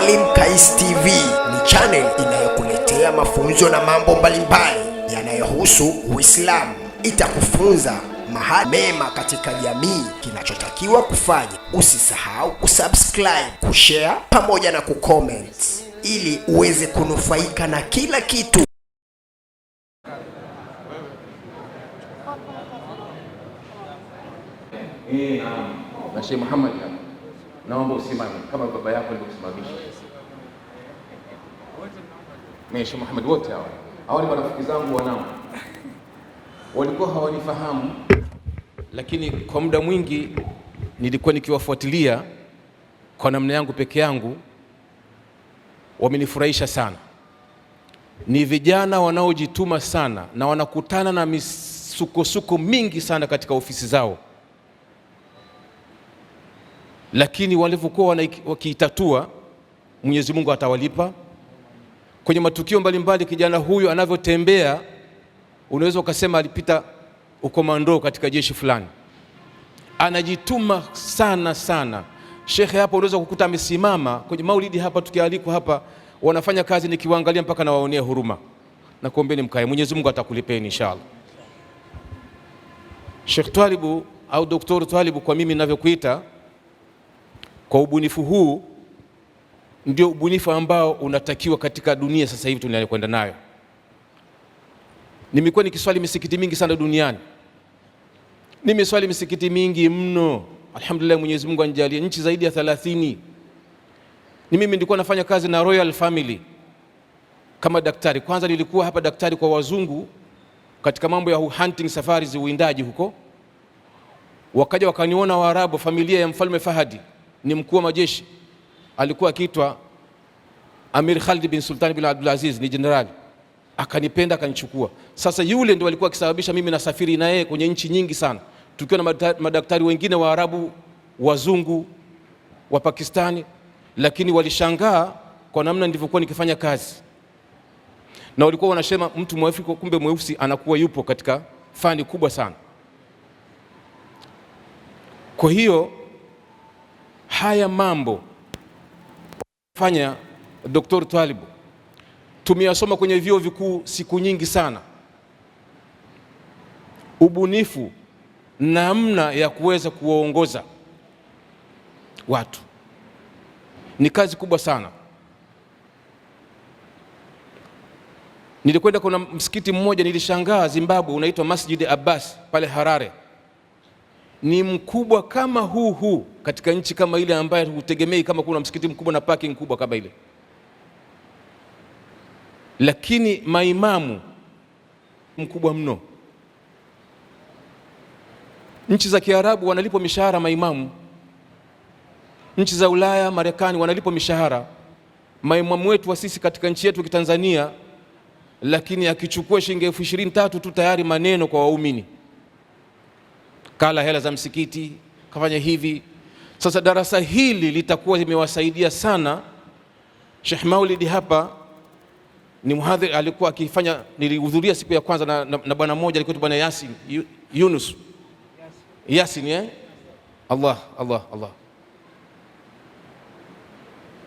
Mwalimu Kais TV ni channel inayokuletea mafunzo na mambo mbalimbali yanayohusu Uislamu. Itakufunza mahali mema katika jamii kinachotakiwa kufanya. Usisahau kusubscribe, kushare pamoja na kucomment ili uweze kunufaika na kila kitu. Na Sheikh Muhammad, naomba usimame kama baba yako alivyokusimamisha. Sheikh Muhammad, wote hawa ni marafiki zangu wanao, walikuwa hawanifahamu, lakini kwa muda mwingi nilikuwa nikiwafuatilia kwa namna yangu peke yangu. Wamenifurahisha sana. Ni vijana wanaojituma sana na wanakutana na misukosuko mingi sana katika ofisi zao, lakini walivyokuwa wakiitatua, Mwenyezi Mungu atawalipa. Kwenye matukio mbalimbali, kijana huyu anavyotembea, unaweza ukasema alipita ukomando katika jeshi fulani. Anajituma sana sana. Shekhe hapa unaweza kukuta amesimama kwenye maulidi hapa, tukialikwa hapa, wanafanya kazi nikiwaangalia mpaka nawaonea huruma. Na kuombeni mkae, Mwenyezi Mungu atakulipeni inshallah. Sheikh Twalibu au Dr. Twalibu, kwa mimi ninavyokuita, kwa ubunifu huu ndio ubunifu ambao unatakiwa katika dunia sasa hivi tunayokwenda nayo. Nimekuwa nikiswali misikiti mingi sana duniani. Nimeswali misikiti mingi mno. Alhamdulillah, Mwenyezi Mungu anijalie nchi zaidi ya 30. Ni mimi nilikuwa nafanya kazi na Royal Family kama daktari. Kwanza nilikuwa hapa daktari kwa wazungu katika mambo ya hunting, safari, uwindaji huko. Wakaja wakaniona Waarabu, familia ya Mfalme Fahadi, ni mkuu wa majeshi, alikuwa akiitwa Amir Khalid bin Sultan bin Abdul Aziz, ni generali. Akanipenda, akanichukua. Sasa yule ndio alikuwa akisababisha mimi nasafiri na yeye kwenye nchi nyingi sana, tukiwa na madaktari wengine wa Arabu, wazungu, wa Pakistani, lakini walishangaa kwa namna nilivyokuwa nikifanya kazi. Na walikuwa wanasema mtu mwafrika kumbe mweusi anakuwa yupo katika fani kubwa sana. Kwa hiyo haya mambo fanya Dr. Twalibu tumeyasoma kwenye vyuo vikuu siku nyingi sana. Ubunifu, namna ya kuweza kuwaongoza watu ni kazi kubwa sana. Nilikwenda kuna msikiti mmoja, nilishangaa, Zimbabwe, unaitwa Masjid Abbas pale Harare. Ni mkubwa kama huu katika nchi kama ile ambayo hutegemei kama kuna msikiti mkubwa na parking kubwa kama ile. Lakini maimamu mkubwa mno. Nchi za Kiarabu wanalipwa mishahara maimamu. Nchi za Ulaya, Marekani wanalipwa mishahara. Maimamu wetu wa sisi katika nchi yetu Tanzania, lakini akichukua shilingi 23,000 tu tayari maneno kwa waumini. Kala hela za msikiti, kafanya hivi. Sasa darasa hili litakuwa limewasaidia sana. Sheikh Maulidi hapa ni muhadhiri, alikuwa akifanya, nilihudhuria siku ya kwanza na bwana mmoja alikuwa bwana Yasin Yunus Yasin, Allah.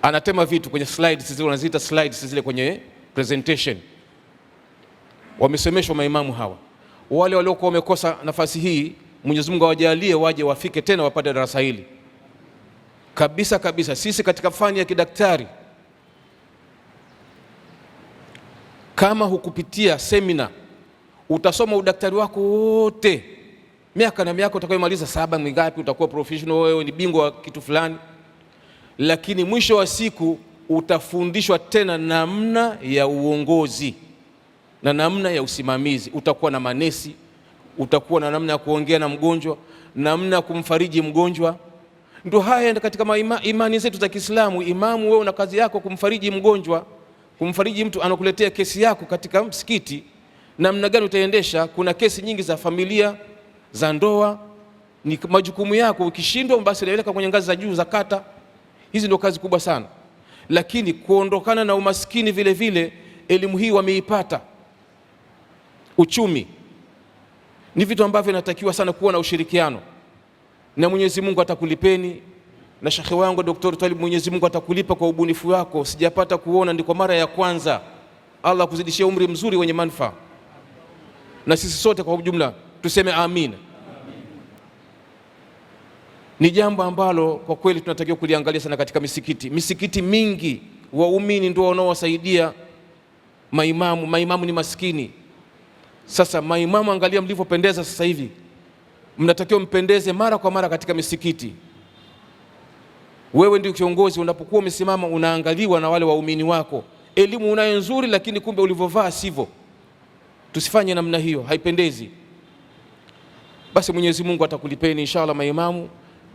Anatema vitu kwenye slides zile, wanaziita slides zile kwenye presentation. Wamesemeshwa maimamu hawa. Wale waliokuwa wamekosa nafasi hii, Mwenyezi Mungu awajalie waje wafike tena wapate darasa hili. Kabisa. Sisi katika fani ya kidaktari, kama hukupitia semina, utasoma udaktari wako wote miaka na miaka, utakayomaliza 7 mingapi, utakuwa professional, wewe ni bingwa wa kitu fulani, lakini mwisho wa siku utafundishwa tena namna ya uongozi na namna ya usimamizi. Utakuwa na manesi, utakuwa na namna ya kuongea na mgonjwa, namna ya kumfariji mgonjwa. Ndio haya katika imani zetu za Kiislamu. Imamu, wewe una kazi yako kumfariji mgonjwa, kumfariji mtu anakuletea kesi yako katika msikiti, namna gani utaendesha. Kuna kesi nyingi za familia, za ndoa, ni majukumu yako. Ukishindwa basi unaelekea kwenye ngazi za juu za kata. Hizi ndio kazi kubwa sana. Lakini kuondokana na umaskini vile vile, elimu hii wameipata. Uchumi ni vitu ambavyo inatakiwa sana kuwa na ushirikiano, na Mwenyezi Mungu atakulipeni na shekhe wangu Dr. Talib, Mwenyezi Mungu atakulipa kwa ubunifu wako, sijapata kuona, ndi kwa mara ya kwanza. Allah kuzidishia umri mzuri wenye manufaa, na sisi sote kwa ujumla tuseme amin. Ni jambo ambalo kwa kweli tunatakiwa kuliangalia sana katika misikiti. Misikiti mingi waumini ndio wanaowasaidia maimamu. Maimamu ni maskini. Sasa maimamu, angalia mlivyopendeza sasa hivi, mnatakiwa mpendeze mara kwa mara katika misikiti. Wewe ndio kiongozi, unapokuwa umesimama unaangaliwa na wale waumini wako. Elimu unayo nzuri, lakini kumbe ulivyovaa sivyo. Tusifanye namna hiyo, haipendezi. Basi Mwenyezi Mungu atakulipeni inshallah maimamu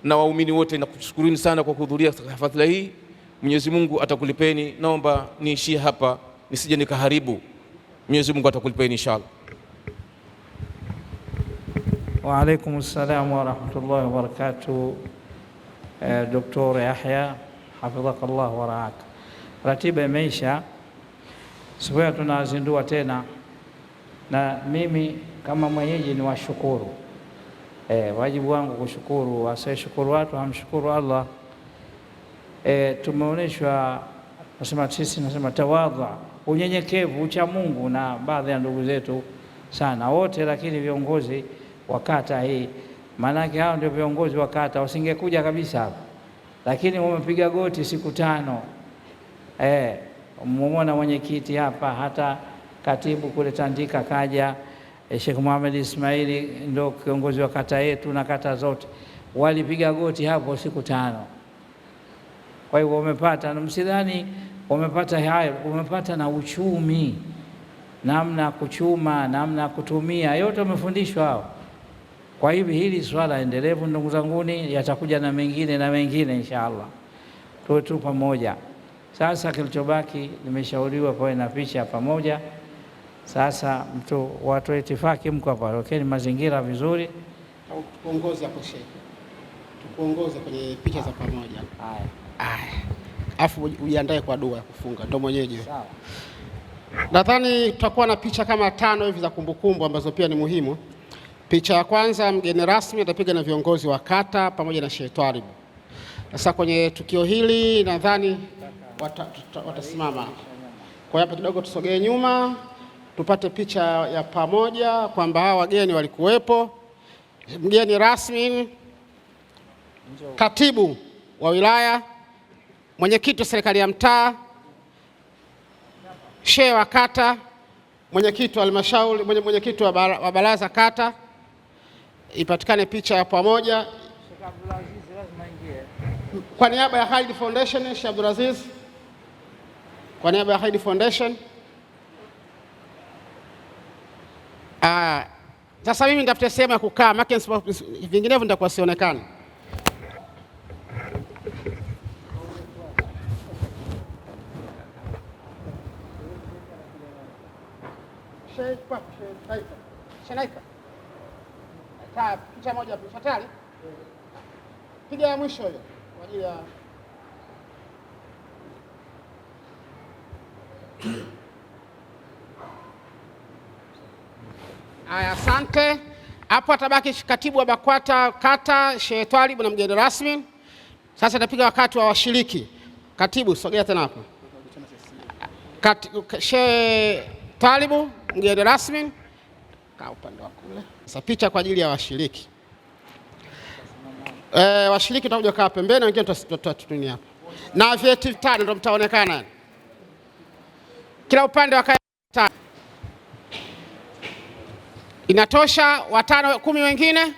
na waumini wote. Nakushukuruni sana kwa kuhudhuria hafla hii. Mwenyezi Mungu atakulipeni. Naomba niishie hapa nisije nikaharibu. Mwenyezi Mungu atakulipeni inshallah. Wa alaikumus salam wa rahmatullahi wa barakatuh. Dr. Yahya hafidhakallah wa raak. Ratiba imeisha, siku tunazindua tena, na mimi kama mwenyeji ni washukuru. Wajibu wangu kushukuru, asiyeshukuru watu hamshukuru Allah. Tumeonyeshwa, nasema tawadhu, unyenyekevu, ucha Mungu na baadhi ya ndugu zetu sana wote, lakini viongozi wa kata hii, maanake hao ndio viongozi wa kata, wasingekuja kabisa hapa, lakini wamepiga goti siku 5. Muona mwenyekiti hapa, hata katibu kule Tandika kaja, Sheikh Muhammad Ismaili ndio kiongozi wa kata yetu na kata zote walipiga goti hapo siku 5. Kwa hiyo wamepata, na msidhani wamepata hayo, wamepata na uchumi, namna kuchuma, namna kutumia, yote wamefundishwa hao. Kwa hivyo hili swala endelevu, ndugu zanguni, yatakuja na mengine na mengine inshallah, tuwe tu pamoja. Sasa kilichobaki, nimeshauriwa kwa na picha pamoja. Sasa watu wa itifaki mko hapa, okeni mazingira vizuri, tukuongoze hapo shehe, tukuongoze kwenye picha za pamoja. Haya, afu ujiandae kwa dua ya kufunga, ndio mwenyeji. sawa. Nadhani tutakuwa na picha kama 5 hivi za kumbukumbu ambazo pia ni muhimu. Picha ya kwanza, mgeni rasmi atapiga na viongozi wa kata pamoja na Sheikh Twalib. Sasa kwenye tukio hili nadhani watasimama. Kwa hapa kidogo tusogee nyuma tupate picha ya pamoja kwamba hawa wageni walikuwepo. Mgeni rasmi, katibu wa wilaya, mwenyekiti wa serikali ya mtaa, shehe wa kata, mwenyekiti wa halmashauri, mwenyekiti wa baraza kata. Ipatikane picha ya pamoja. Kwa niaba ya Khalid Foundation, Sheikh Abdulaziz, kwa niaba ya Khalid Foundation. Sasa mimi nitafute sehemu ya kukaa, maana vinginevyo nitakuwa sionekana. Picha moja fatali. Piga ya mwisho hiyo kwa ajili ya aya. Asante. Hapo atabaki katibu wa BAKWATA kata Sheikh Twalib na mgeni rasmi. Sasa tapiga wakati wa washiriki. Katibu sogea tena hapo. Sheikh Twalib mgeni rasmi kaa upande wa kule. Sasa picha kwa ajili ya washiriki. Washiriki tutakuja kaa pembeni, wengine tutatunia hapa. Na vyeti 5 ndio mtaonekana. Kila upande wa kaya 5. Inatosha 5, 10 wengine?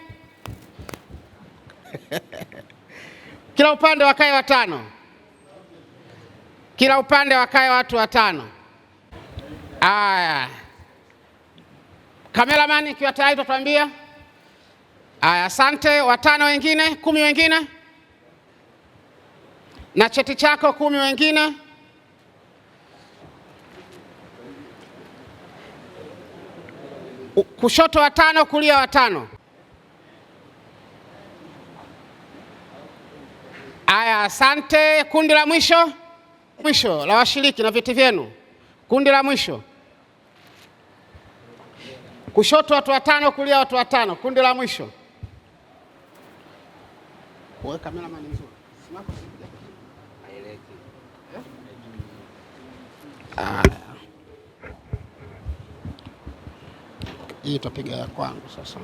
Kila upande wa kaya 5. Kila upande wa kaya watu 5. Aya. Cameraman ikiwa tayari tutuambia. Aya, asante. 5 wengine, 10 wengine? Na cheti chako 10 wengine? Kushoto 5, kulia 5. Aya, asante. Kundi la mwisho la washiriki na vyeti vyenu. Kundi la mwisho. Kushoto watu 5, kulia watu 5. Kundi la mwisho. Wewe kamera mani nzuri. Hii tutapiga ya kwangu sasa.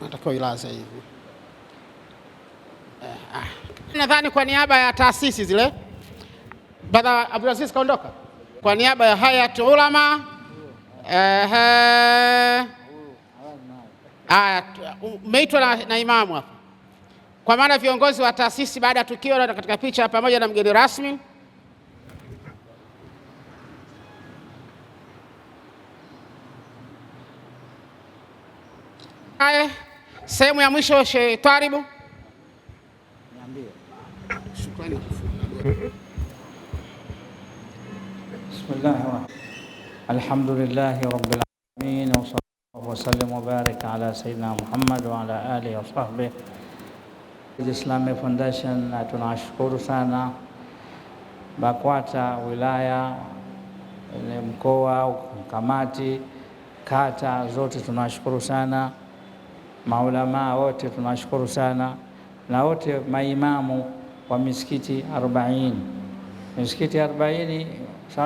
Natakiwa ilaze hivi. Nadhani kwa niaba ya taasisi zile, Brother Abdulaziz kaondoka. Kwa niaba ya Hayat Ulama, umeitwa na imamu hapa. Kwa maana viongozi wa taasisi baada ya tukio na katika picha pamoja na mgeni rasmi. Sehemu ya mwisho Sheikh Taribu. Shukrani. Bismillahirrahmanirrahim. Alhamdulillahi rabbil alamin wa sallallahu wa sallam wa baraka ala sayyidina Muhammad wa ala alihi wa sahbihi. Islamic Foundation, tunashukuru sana BAKWATA wilaya, mkoa, kamati, kata zote tunashukuru sana. Maulama wote tunashukuru sana, na wote maimamu wa misikiti 40. Misikiti 40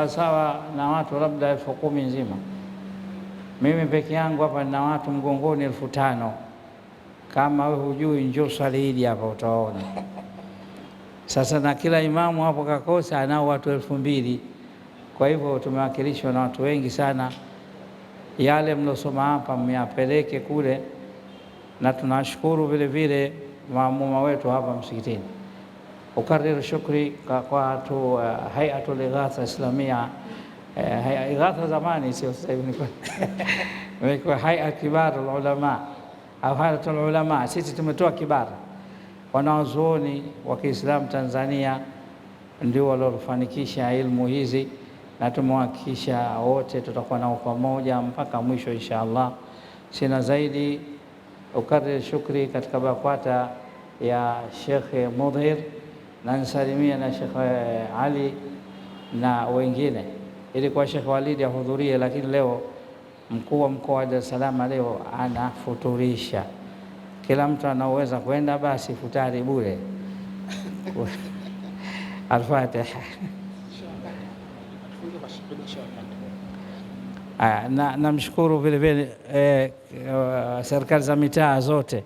sawa na watu labda 10,000 nzima. Mimi peke yangu hapa nina watu mgongoni 5,000. Kama wewe hujui, njoo swali hili hapa utaona. Sasa na kila imamu hapo kakosa anao watu 2,000. Kwa hivyo tumewakilishwa na watu wengi sana. Yale mlosoma hapa myapeleke kule, na tunashukuru vile vile maamuma wetu hapa msikitini. Ukarrir shukri kwa watu Hayatul Ighatha Islamia, Ighatha zamani sio sasa hivi ni kwa Hayat Kibarul Ulama au Hayatul Ulama. Sisi tumetoa kibara, wanazuoni wa Kiislamu Tanzania ndio waliofanikisha ilmu hizi, na tumewahakikisha wote tutakuwa nao pamoja mpaka mwisho inshallah. Sina zaidi. Ukarrir shukri katika BAKWATA ya Sheikh Mudhir, na nisalimia na Sheikh Ali na wengine. Ilikuwa Sheikh Walid ahudhurie, lakini leo mkuu wa mkoa wa Dar es Salaam leo anafuturisha. Kila mtu anaweza kwenda, basi futari bure. Al-Fatiha. Namshukuru vile vile serikali za mitaa zote,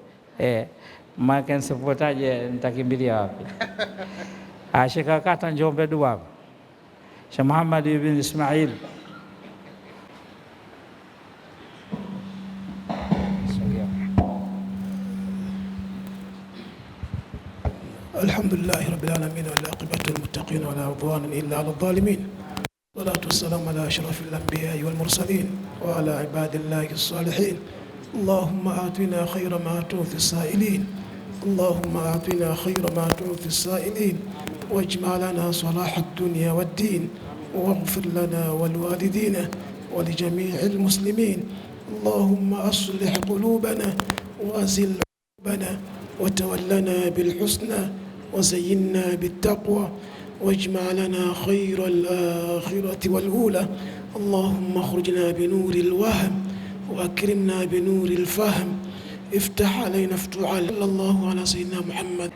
maana nisipotaje nitakimbilia wapi? Sheikh kata Njombe Dua, Sheikh Muhammad ibn Ismail, alhamdulillahi rabbil alamin wal aqibatu lil muttaqin wa la udwana illa ala adh-dhalimin. والصلاة والسلام على أشرف الأنبياء والمرسلين وعلى عباد الله الصالحين. اللهم آتنا خير ما تعطي السائلين، اللهم آتنا خير ما تعطي السائلين، واجمع لنا صلاح الدنيا والدين، واغفر لنا ولوالدينا ولجميع المسلمين. اللهم أصلح قلوبنا وأزل عيوبنا وتولنا بالحسنى وزينا بالتقوى، واجمع لنا خير الآخرة والأولى. اللهم اخرجنا بنور الوهم وأكرمنا بنور الفهم، افتح علينا افتح صلى الله على سيدنا محمد.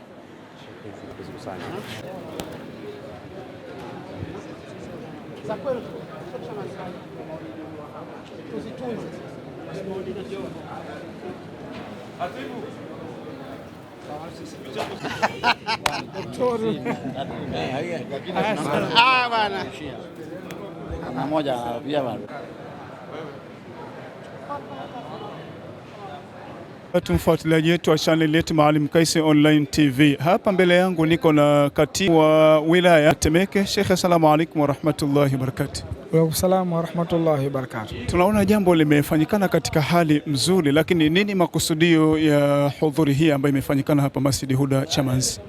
Mfuatiliaji wetu wa channel yetu Maalim Kaisi Online TV. Hapa mbele yangu niko na katibu wa wilaya Temeke, Sheikh. Assalamu alaykum wa rahmatullahi wa barakatuh. Wa salamu wa rahmatullahi wa barakatuh. Tunaona jambo limefanyikana katika hali mzuri, lakini nini makusudio ya hudhuri hii ambayo imefanyikana hapa Masjid Huda Chamazi?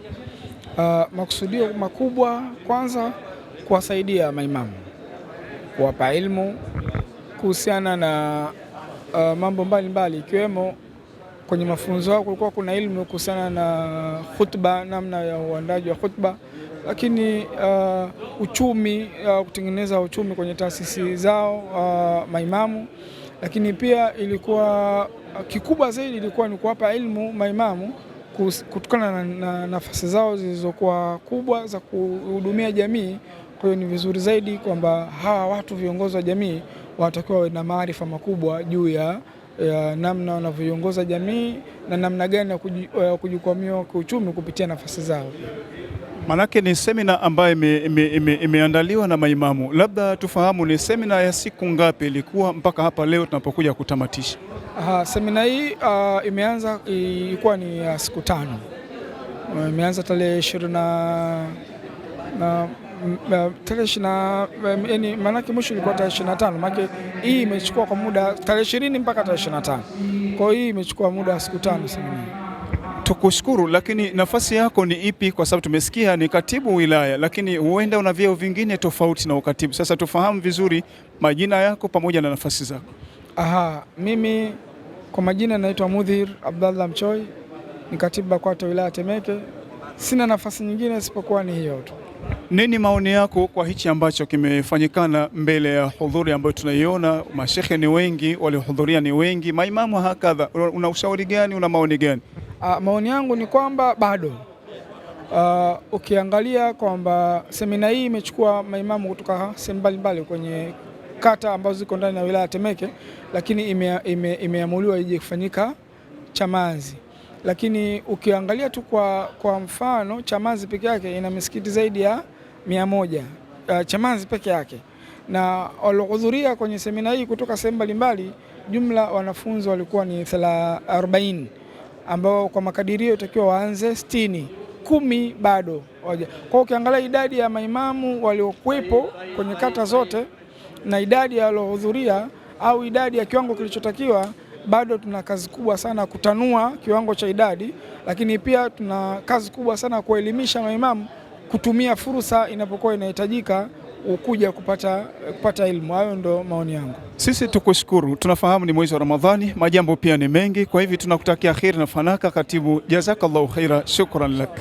Makusudio makubwa, kwanza kuwasaidia maimamu, kuwapa ilmu kuhusiana na mambo mbalimbali, ikiwemo kwenye mafunzo yao kulikuwa kuna ilmu kuhusiana na khutba, namna ya uandaji wa khutba, lakini uchumi, kutengeneza uchumi kwenye taasisi zao maimamu. Lakini pia ilikuwa kikubwa zaidi ilikuwa ni kuwapa ilmu maimamu kutokana na nafasi zao zilizokuwa kubwa za kuhudumia jamii. Kwa hiyo ni vizuri zaidi kwamba hawa watu viongozi wa jamii wanatakiwa wawe na maarifa makubwa juu ya namna wanavyoongoza jamii na namna gani ya kujikwamua kiuchumi kupitia nafasi zao. Manake ni semina ambayo imeandaliwa na maimamu. Labda tufahamu ni semina ya siku ngapi ilikuwa mpaka hapa leo tunapokuja kutamatisha? Semina hii ilikuwa ni ya siku 5. Imeanza tarehe 20 yani maanake mwisho ilikuwa tarehe 25, maana hii imechukua kwa muda tarehe 20 mpaka tarehe 25. Kwa hiyo hii imechukua muda wa siku 5 semina. Tukushukuru, lakini nafasi yako ni ipi? Kwa sababu tumesikia ni katibu wilaya, lakini huenda una vyeo vingine tofauti na ukatibu. Sasa tufahamu vizuri majina yako pamoja na nafasi zako. Mimi kwa majina naitwa Mudhir Abdallah Mchoi, ni katibu BAKWATA wilaya Temeke. Sina nafasi nyingine isipokuwa ni hiyo tu. Nini maoni yako kwa hichi ambacho kimefanyikana mbele ya hudhuri ambayo tunaiona? Mashehe ni wengi, waliohudhuria ni wengi, maimamu hakadha. Una ushauri gani, una maoni gani? Maoni yangu ni kwamba bado ukiangalia kwamba semina hii imechukua maimamu kutoka sehemu mbalimbali kwenye kata ambazo ziko ndani ya wilaya Temeke, lakini imeamuliwa ije kufanyika Chamazi. Lakini ukiangalia tu kwa mfano Chamazi peke yake ina misikiti zaidi ya 100, Chamazi peke yake, na waliohudhuria kwenye semina hii kutoka sehemu mbalimbali, jumla wanafunzi walikuwa ni 40, ambao kwa makadirio itakiwa waanze 60, 10 bado hoja. Kwa ukiangalia idadi ya maimamu waliokuwepo kwenye kata zote na idadi ya waliohudhuria au idadi ya kiwango kilichotakiwa, bado tuna kazi kubwa sana kutanua kiwango cha idadi, lakini pia tuna kazi kubwa sana kuelimisha maimamu kutumia fursa inapokuwa inahitajika ukuja kupata elimu. Hayo ndo maoni yangu. Sisi tukushukuru, tunafahamu ni mwezi wa Ramadhani, majambo pia ni mengi, kwa hivyo tunakutakia kheri na fanaka. Katibu, jazakallahu khaira, shukran lak.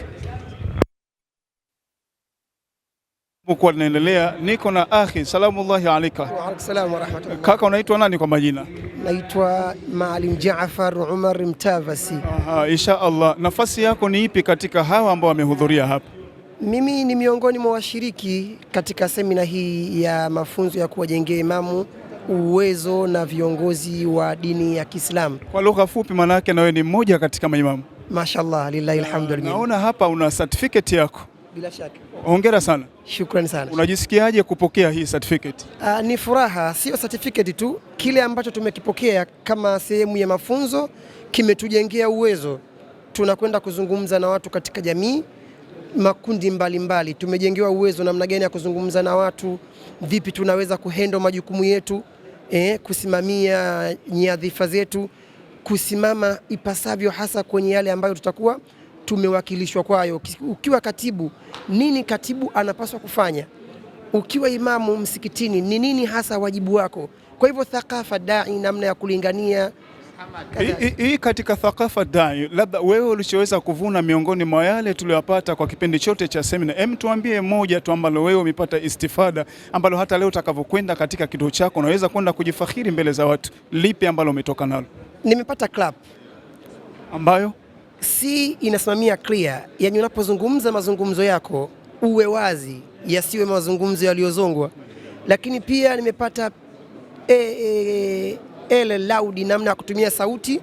Kwa linaendelea, niko na akhi. Salamullahi alayka. Wa alaykum salaam wa rahmatullah. Kaka, unaitwa nani kwa majina? Naitwa Maalim Jaafar Umar Mtavasi. Insha Allah, nafasi yako ni ipi katika hawa ambao wamehudhuria hapa? Mimi ni miongoni mwa washiriki katika semina hii ya mafunzo ya kuwajengea imamu uwezo na viongozi wa dini ya Kiislamu. Kwa lugha fupi, maana yake na wewe ni mmoja katika maimamu. Mashaallah, lillahi alhamdulillah. Naona hapa una certificate yako. Bila shaka. Hongera sana. Shukrani sana. Unajisikiaje kupokea hii certificate? Ni furaha, sio certificate tu. Kile ambacho tumekipokea kama sehemu ya mafunzo kimetujengea uwezo. Tunakwenda kuzungumza na watu katika jamii, makundi mbalimbali. Tumejengewa uwezo namna gani ya kuzungumza na watu, vipi tunaweza kuhandle majukumu yetu, kusimamia nyadhifa zetu, kusimama ipasavyo hasa kwenye yale ambayo tutakuwa tumewakilishwa kwayo. Ukiwa katibu, nini katibu anapaswa kufanya? Ukiwa imamu msikitini, ni nini hasa wajibu wako? Kwa hivyo thaqafa dai, namna ya kulingania hii katika thaqafa dai, labda wewe ulichoweza kuvuna miongoni mwa yale tuliyopata kwa kipindi chote cha semina, tuambie moja tu ambalo wewe umepata istifada, ambalo hata leo utakavyokwenda katika kituo chako unaweza kwenda kujifakhiri mbele za watu. Lipi ambalo umetoka nalo? Nimepata club ambayo si inasimamia clear, yani unapozungumza mazungumzo yako uwe wazi, yasiwe mazungumzo yaliyozongwa. Lakini pia nimepata loud, namna ya kutumia sauti.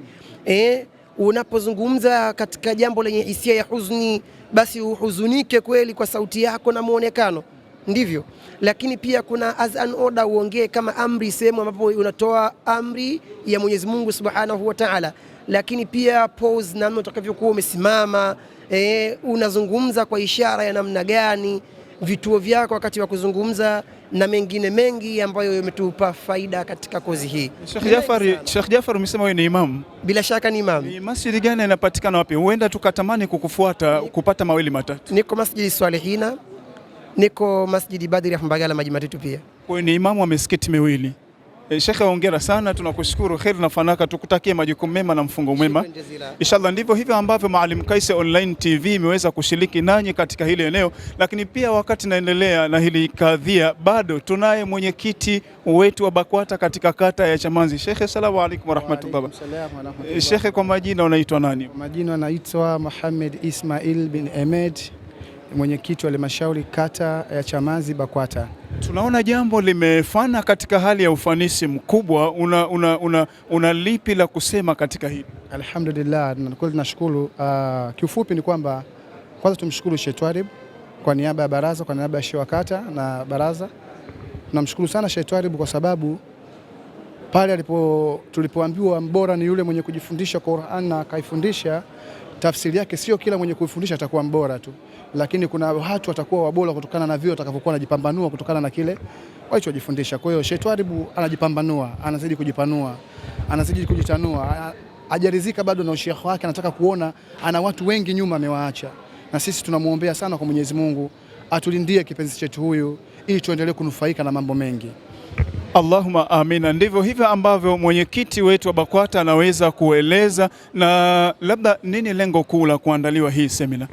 Unapozungumza katika jambo lenye hisia ya huzuni, basi uhuzunike kweli kwa sauti yako na muonekano, ndivyo. Lakini pia kuna as an order, uongee kama amri, sehemu ambapo unatoa amri ya Mwenyezi Mungu Subhanahu wa Ta'ala. Lakini pia pose, namna utakavyokuwa umesimama, unazungumza kwa ishara ya namna gani, vituo vyako wakati wa kuzungumza na mengine mengi ambayo yametupa faida katika kozi hii. Sheikh Jafar, umesema wewe ni imamu? Bila shaka ni imamu. Ni masjidi gani inapatikana wapi? Huenda tukatamani kukufuata kupata mawili matatu. Niko Masjidi Swalihina, niko Masjidi Badri ya Mbagala Maji Matatu pia. Kwa ni imamu wa misikiti miwili. Shekhe, hongera sana, tunakushukuru, kheri na fanaka, tukutakie majukumu mema na mfungo mwema inshallah. Ndivyo hivyo ambavyo Maalim Kais Online TV imeweza kushiriki nanyi katika hili eneo, lakini pia wakati naendelea na hili kadhia, bado tunaye mwenyekiti wetu wa BAKWATA katika kata ya Chamazi. Shekhe, asalamu alaykum warahmatullahi. Shekhe, kwa majina unaitwa nani? Majina anaitwa Mohamed Ismail bin Ahmed, mwenyekiti wa halmashauri kata ya Chamazi BAKWATA. Tunaona jambo limefana katika hali ya ufanisi mkubwa, una lipi la kusema katika hili? Alhamdulillah, na kweli tunashukuru. Kiufupi ni kwamba kwanza tumshukuru Sheikh Twarib kwa niaba ya baraza, kwa niaba ya shehe wa kata na baraza. Tunamshukuru sana Sheikh Twarib kwa sababu pale tulipoambiwa mbora ni yule mwenye kujifundisha Qur'an na kaifundisha, tafsiri yake sio kila mwenye kufundisha atakuwa mbora tu, lakini kuna watu watakuwa wabora kutokana na vile watakavyokuwa wanajipambanua kutokana na kile walichojifundisha. Kwa hiyo Sheikh Twarib anajipambanua, anazidi kujipanua, anazidi kujitanua, hajaridhika bado na usheikh wake, anataka kuona ana watu wengi nyuma amewaacha. Na sisi tunamuombea sana kwa Mwenyezi Mungu atulindie kipenzi chetu huyu ili tuendelee kunufaika na mambo mengi. Allahumma amina. Ndivyo hivyo ambavyo mwenyekiti wetu wa BAKWATA anaweza kueleza. Na labda nini lengo kuu la kuandaliwa hii semina?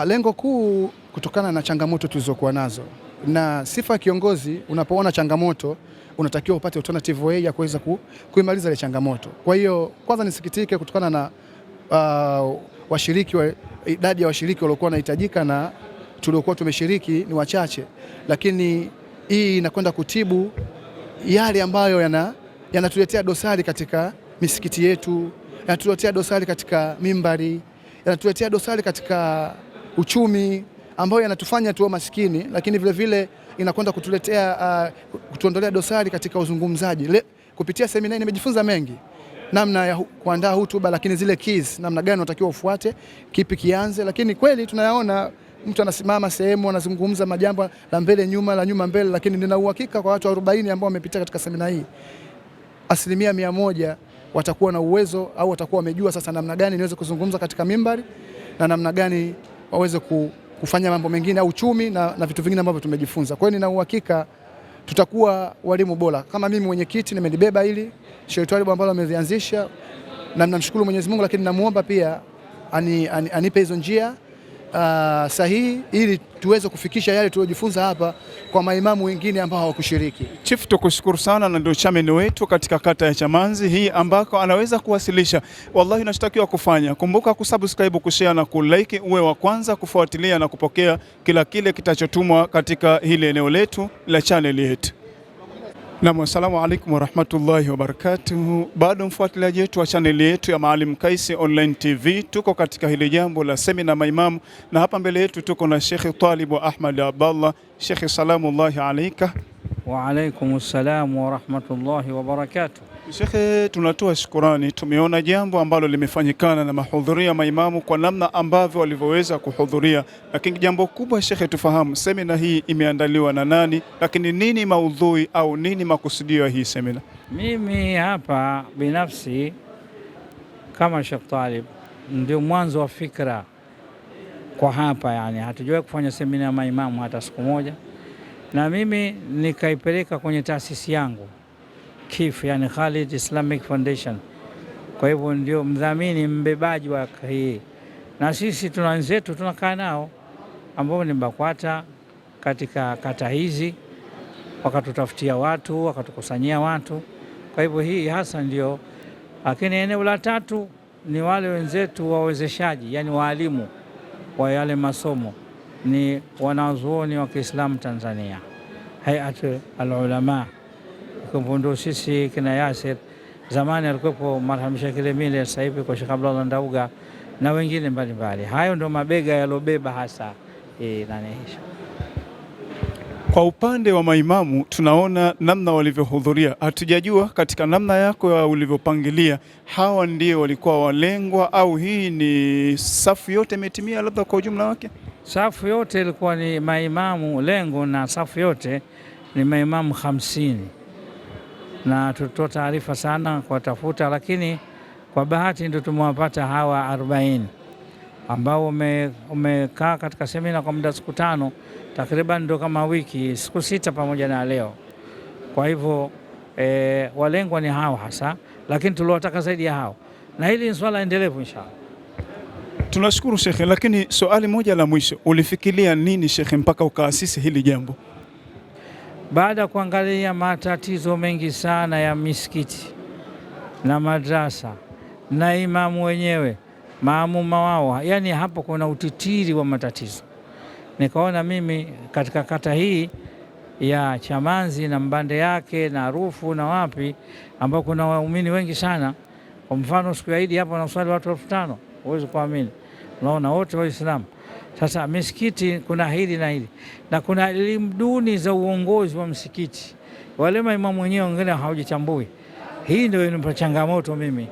Lengo kuu kutokana na changamoto tulizokuwa nazo, na sifa ya kiongozi, unapoona changamoto unatakiwa upate alternative way ya kuweza kuimaliza ile changamoto. Kwa hiyo kwanza nisikitike kutokana na idadi ya washiriki waliokuwa wanahitajika na tuliokuwa tumeshiriki ni wachache, lakini hii inakwenda kutibu yale ambayo yanatuletea dosari katika misikiti yetu, yanatuletea dosari katika mimbari, yanatuletea dosari katika uchumi ambayo yanatufanya tuwe maskini, lakini vile vile inakwenda kutuondolea dosari katika uzungumzaji. Kupitia semina hii nimejifunza mengi, namna ya kuandaa hotuba, lakini zile keys, namna gani unatakiwa ufuate, kipi kianze. Lakini kweli tunayaona mtu anasimama sehemu anazungumza majambo la mbele nyuma, la nyuma mbele, lakini nina uhakika kwa watu 40 ambao wamepita katika semina hii, 100% watakuwa na uwezo au watakuwa wamejua sasa namna gani niweze kuzungumza katika mimbari na namna gani waweze kufanya mambo mengine au uchumi na vitu vingine ambavyo tumejifunza. Kwa hiyo nina uhakika tutakuwa walimu bora. Kama mimi mwenyekiti nimelibeba hili Sheikh Twarib ambalo amezianzisha, na namshukuru Mwenyezi Mungu, lakini namuomba pia anipe hizo njia sahihi ili tuweze kufikisha yale tuliyojifunza hapa kwa maimamu wengine ambao hawakushiriki. Chief, tukushukuru sana, na ndio chairman wetu katika kata ya Chamazi hii ambako anaweza kuwasilisha. Wallahi unashtakiwa kufanya, kumbuka kusubscribe, kushare na kulike, uwe wa kwanza kufuatilia na kupokea kila kile kitachotumwa katika hili eneo letu la channel yetu. Naam, assalamu alaikum warahmatullahi wabarakatuh. Bado mfuatiliaji wetu wa channel yetu ya Maalim Kais Online TV, tuko katika hili jambo la semina maimamu, na hapa mbele yetu tuko na Sheikh Talib Ahmad Abdallah. Sheikh, salamullahi alayka. Wa alaikum assalam wa rahmatullahi wa barakatuh. Sheikh, tunatoa shukrani, tumeona jambo ambalo limefanyikana na mahudhuria maimamu kwa namna ambavyo walivyoweza kuhudhuria, lakini jambo kubwa Sheikh, tufahamu semina hii imeandaliwa na nani, lakini nini maudhui au nini makusudio ya hii semina? Mimi hapa binafsi kama Sheikh Talib ndio mwanzo wa fikra kwa hapa, yani hatujawahi kufanya semina ya maimamu hata siku moja, na mimi nikaipeleka kwenye taasisi yangu KIF, yani Khalid Islamic Foundation. Kwa hivyo ndio mdhamini mbebaji wa hii, na sisi tuna wenzetu tunakaa nao ambao ni BAKWATA katika kata hizi, wakatutafutia watu, wakatukusanyia watu. Kwa hivyo hii hasa ndio. Lakini eneo la tatu ni wale wenzetu wawezeshaji, yani waalimu wa yale masomo, ni wanazuoni wa Kiislamu Tanzania, Hayat al-Ulama. Kwa ndio sisi kina Yasir, zamani alikuwepo marhamu Sheikh Lemile, sasa hivi kwa Sheikh Abdallah Ndauga na wengine mbalimbali. Hayo ndio mabega yalobeba hasa nanisha. Kwa upande wa maimamu tunaona namna walivyohudhuria, hatujajua katika namna yako ya ulivyopangilia, hawa ndio walikuwa walengwa au hii ni safu yote imetimia labda kwa ujumla wake? Safu yote ilikuwa ni maimamu lengo, na safu yote ni maimamu 50, na tutoa taarifa sana kwa tafuta, lakini kwa bahati ndio tumewapata hawa 40 ambao umekaa katika semina kwa muda siku 5 takriban, ndio kama wiki, siku 6 pamoja na leo. Kwa hivyo walengwa ni hao hasa, lakini tuliwataka zaidi ya hao, na hili ni swala endelevu inshallah. Tunashukuru Shekhe, lakini swali moja la mwisho, ulifikiria nini Shekhe mpaka ukaasisi hili jambo? Baada ya kuangalia matatizo mengi sana ya misikiti na madrasa na imamu wenyewe, maamuma wao, yani hapo kuna utitiri wa matatizo, nikaona mimi katika kata hii ya Chamanzi na Mbande yake na Rufu na wapi ambao kuna waumini wengi sana. Kwa mfano siku ya Idi hapa naswali watu 5000, huwezi kuamini, unaona wote Waislamu. Sasa misikiti kuna hili na hili, na kuna elimu duni za uongozi wa msikiti, wale maimamu wenyewe wengine hawajitambui. Hii ndio inanipa changamoto mimi,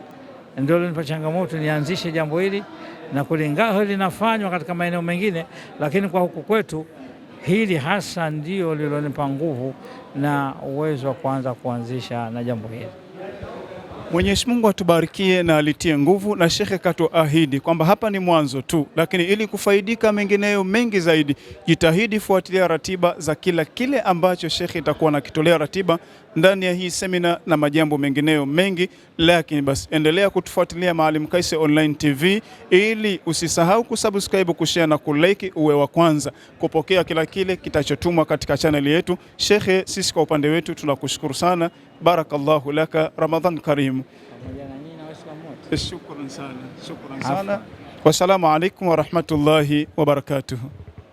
ndio inanipa changamoto nianzishe jambo hili, na kulingana linafanywa katika maeneo mengine, lakini kwa huku kwetu hili hasa ndio lilonipa nguvu na uwezo wa kuanzisha na jambo hili. Mwenyezi Mungu atubarikie na alitie nguvu, na Shekhe katuahidi kwamba hapa ni mwanzo tu, lakini ili kufaidika mengineyo mengi zaidi, jitahidi fuatilia ratiba za kile ambacho Shekhe itakuwa nakitolea ratiba ndani ya hii semina na majambo mengineyo mengi. Lakini basi endelea kutufuatilia Maalim Kais Online TV ili usisahau kusubscribe, kushare na kulike, uwe wa kwanza kupokea kile kitachotumwa katika channel yetu. Shekhe, sisi kwa upande wetu tunakushukuru sana. Barakallahu laka, Ramadhan Karim. Shukran sana. Wassalamu alaikum wa rahmatullahi wa barakatuh.